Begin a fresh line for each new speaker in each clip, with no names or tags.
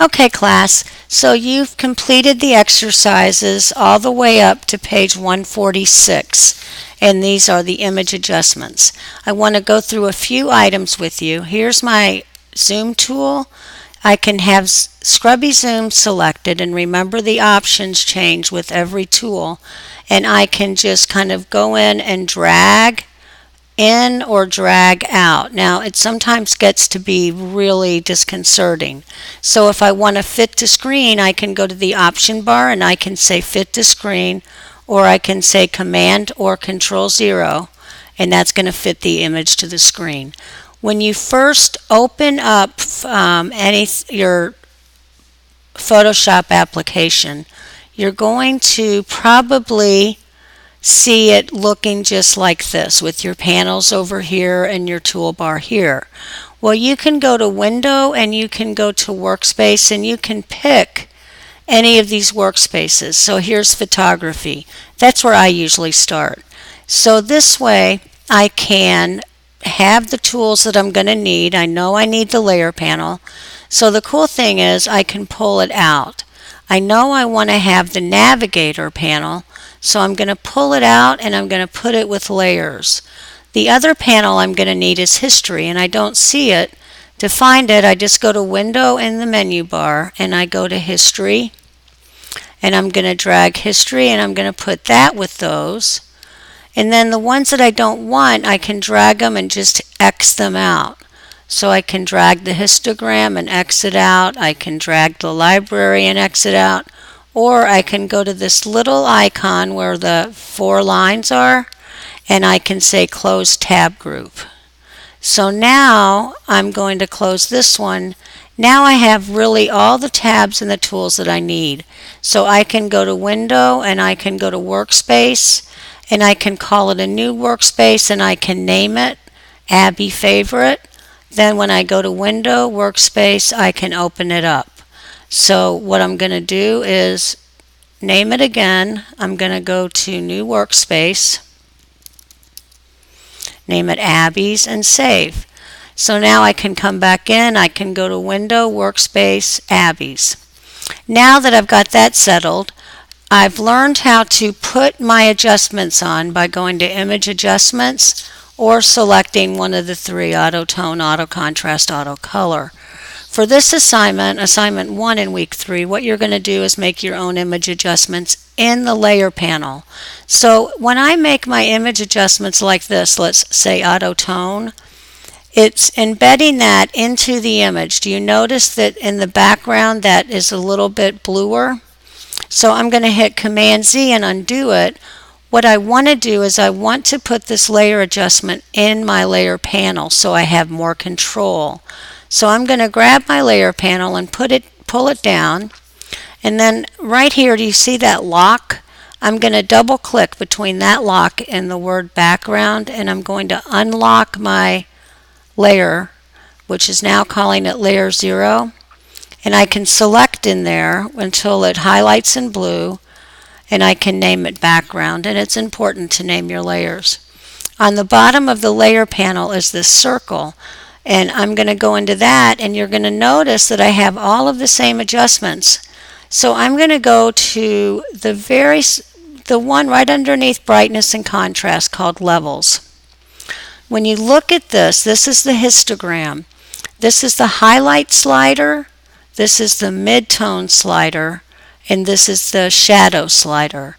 Okay, class, so you've completed the exercises all the way up to page 146, and these are the image adjustments. I want to go through a few items with you. Here's my zoom tool. I can have scrubby zoom selected, and remember the options change with every tool, and I can just kind of go in and drag in or drag out. Now, it sometimes gets to be really disconcerting. So if I want to fit to screen, I can go to the option bar and I can say fit to screen, or I can say Command or Control 0, and that's going to fit the image to the screen. When you first open up your Photoshop application, you're going to probably see it looking just like this with your panels over here and your toolbar here. Well, you can go to Window and you can go to Workspace and you can pick any of these workspaces. So here's Photography. That's where I usually start. So this way I can have the tools that I'm going to need. I know I need the layer panel. So the cool thing is I can pull it out. I know I want to have the navigator panel, so I'm going to pull it out and I'm going to put it with layers. The other panel I'm going to need is history, and I don't see it. To find it, I just go to Window in the menu bar and I go to History, and I'm going to drag history and I'm going to put that with those. And then the ones that I don't want, I can drag them and just X them out. So I can drag the histogram and exit out. I can drag the library and exit out. Or I can go to this little icon where the 4 lines are, and I can say Close Tab Group. So now I'm going to close this one. Now I have really all the tabs and the tools that I need. So I can go to Window and I can go to Workspace, and I can call it a new workspace and I can name it Abby Favorite. Then when I go to Window, Workspace, I can open it up. So what I'm going to do is name it again. I'm going to go to New Workspace, name it Abby's, and save. So now I can come back in, I can go to Window, Workspace, Abby's. Now that I've got that settled, I've learned how to put my adjustments on by going to Image Adjustments or selecting one of the 3, Auto Tone, Auto Contrast, Auto Color. For this assignment 1 in week 3, what you're going to do is make your own image adjustments in the layer panel. So when I make my image adjustments like this, let's say Auto Tone, it's embedding that into the image. Do you notice that in the background that is a little bit bluer? So I'm going to hit Command Z and undo it. What I want to do is I want to put this layer adjustment in my layer panel so I have more control. So I'm going to grab my layer panel and pull it down, and then right here, do you see that lock? I'm going to double click between that lock and the word background, and I'm going to unlock my layer, which is now calling it layer 0, and I can select in there until it highlights in blue, and I can name it background, and it's important to name your layers. On the bottom of the layer panel is this circle, and I'm going to go into that, and you're going to notice that I have all of the same adjustments. So I'm going to go to the one right underneath brightness and contrast called levels. When you look at this is the histogram. This is the highlight slider, this is the mid-tone slider, and this is the shadow slider.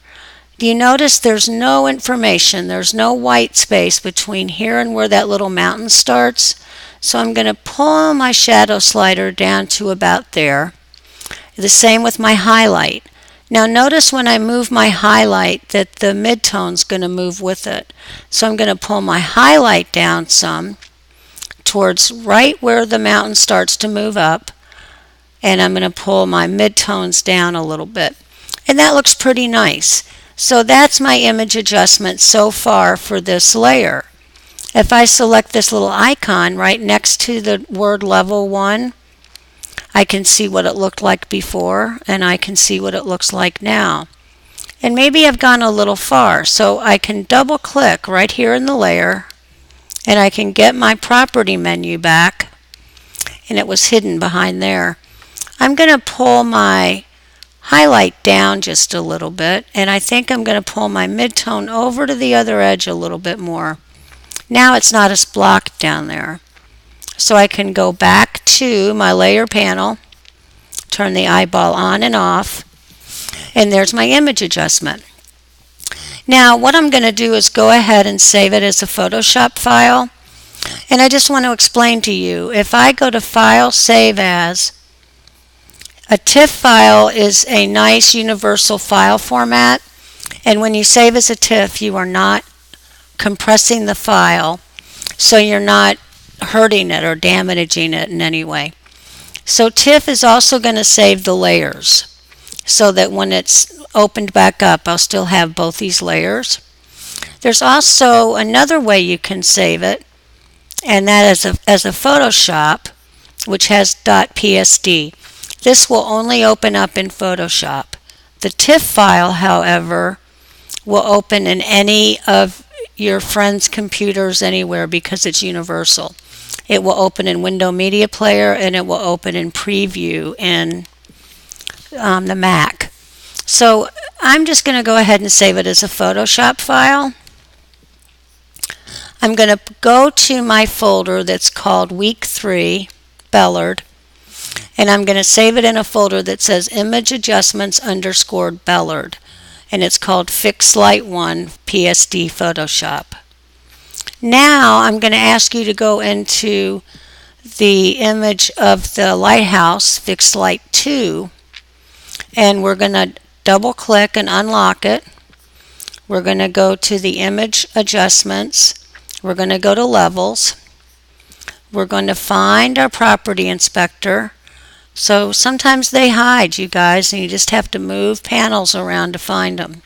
Do you notice there's no information, there's no white space between here and where that little mountain starts? So I'm going to pull my shadow slider down to about there. The same with my highlight. Now notice when I move my highlight that the midtone's going to move with it. So I'm going to pull my highlight down some towards right where the mountain starts to move up, and I'm going to pull my midtones down a little bit. And that looks pretty nice. So that's my image adjustment so far for this layer. If I select this little icon right next to the word level 1, I can see what it looked like before, and I can see what it looks like now. And maybe I've gone a little far, so I can double click right here in the layer, and I can get my property menu back, and it was hidden behind there. I'm going to pull my highlight down just a little bit, and I think I'm going to pull my midtone over to the other edge a little bit more. Now it's not as blocked down there. So I can go back to my layer panel, turn the eyeball on and off, and there's my image adjustment. Now what I'm going to do is go ahead and save it as a Photoshop file. And I just want to explain to you, if I go to File, Save As, a TIFF file is a nice universal file format, and when you save as a TIFF, you are not compressing the file, so you're not hurting it or damaging it in any way. So TIFF is also going to save the layers, so that when it's opened back up, I'll still have both these layers. There's also another way you can save it, and that is as a Photoshop, which has .psd. This will only open up in Photoshop. The TIFF file, however, will open in any of your friends' computers anywhere because it's universal. It will open in Windows Media Player, and it will open in Preview in the Mac. So I'm just going to go ahead and save it as a Photoshop file. I'm going to go to my folder that's called Week 3 Bellard, and I'm going to save it in a folder that says Image Adjustments _ Bellard, and it's called Fixlight 1 PSD Photoshop. Now I'm going to ask you to go into the image of the lighthouse, Fixlight 2, and we're going to double click and unlock it. We're going to go to the image adjustments. We're going to go to levels. We're going to find our property inspector. So sometimes they hide, you guys, and you just have to move panels around to find them.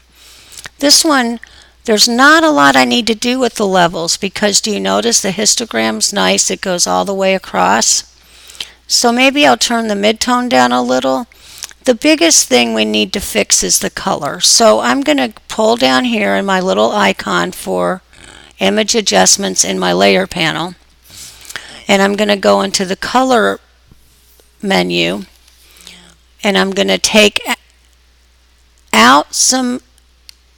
This one, there's not a lot I need to do with the levels, because do you notice the histogram's nice? It goes all the way across. So maybe I'll turn the midtone down a little. The biggest thing we need to fix is the color. So I'm going to pull down here in my little icon for image adjustments in my layer panel, and I'm going to go into the color menu, and I'm going to take out some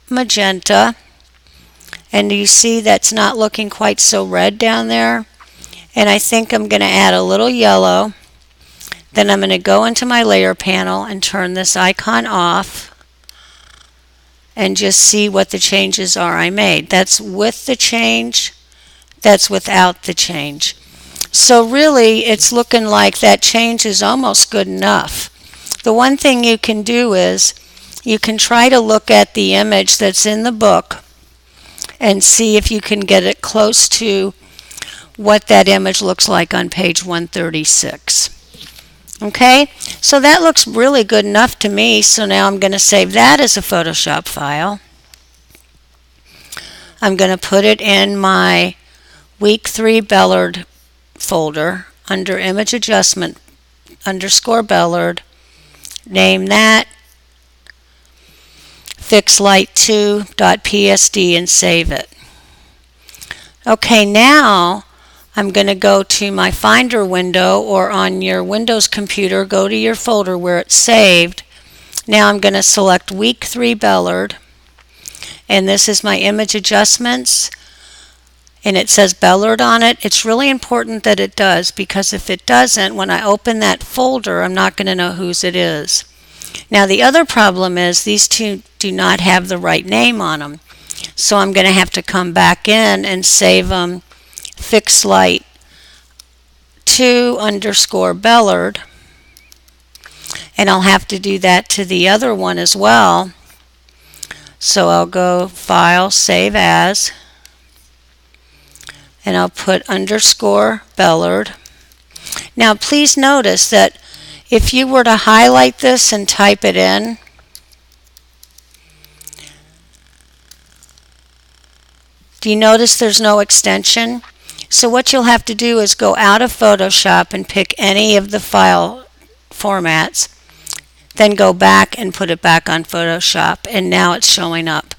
magenta, and you see that's not looking quite so red down there, and I think I'm going to add a little yellow. Then I'm going to go into my layer panel and turn this icon off and just see what the changes are I made. That's with the change, that's without the change. So really it's looking like that change is almost good enough. The one thing you can do is you can try to look at the image that's in the book and see if you can get it close to what that image looks like on page 136. Okay, so that looks really good enough to me, so now I'm going to save that as a Photoshop file. I'm going to put it in my Week 3 Bellard folder under Image Adjustment _ Bellard, name that Fixlight2.psd, and save it. Okay, now I'm going to go to my Finder window, or on your Windows computer, go to your folder where it's saved. Now I'm going to select Week 3 Bellard, and this is my image adjustments, and it says Bellard on it. It's really important that it does, because if it doesn't, when I open that folder, I'm not going to know whose it is. Now the other problem is these two do not have the right name on them, so I'm going to have to come back in and save them Fixlight 2 _ Bellard, and I'll have to do that to the other one as well. So I'll go File, Save As, and I'll put _ Bellard. Now please notice that if you were to highlight this and type it in, do you notice there's no extension? So what you'll have to do is go out of Photoshop and pick any of the file formats, then go back and put it back on Photoshop, and now it's showing up.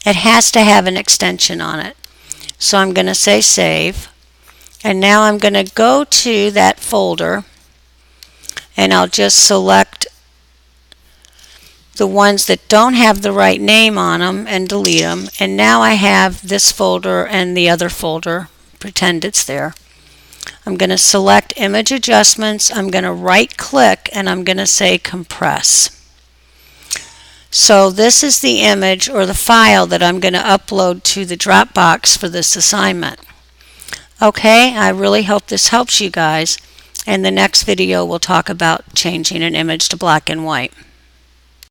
It has to have an extension on it. So I'm going to say Save, and now I'm going to go to that folder, and I'll just select the ones that don't have the right name on them and delete them. And now I have this folder and the other folder. Pretend it's there. I'm going to select image adjustments. I'm going to right click and I'm going to say compress. So this is the image or the file that I'm going to upload to the Dropbox for this assignment. Okay, I really hope this helps you guys. In the next video we'll talk about changing an image to black and white.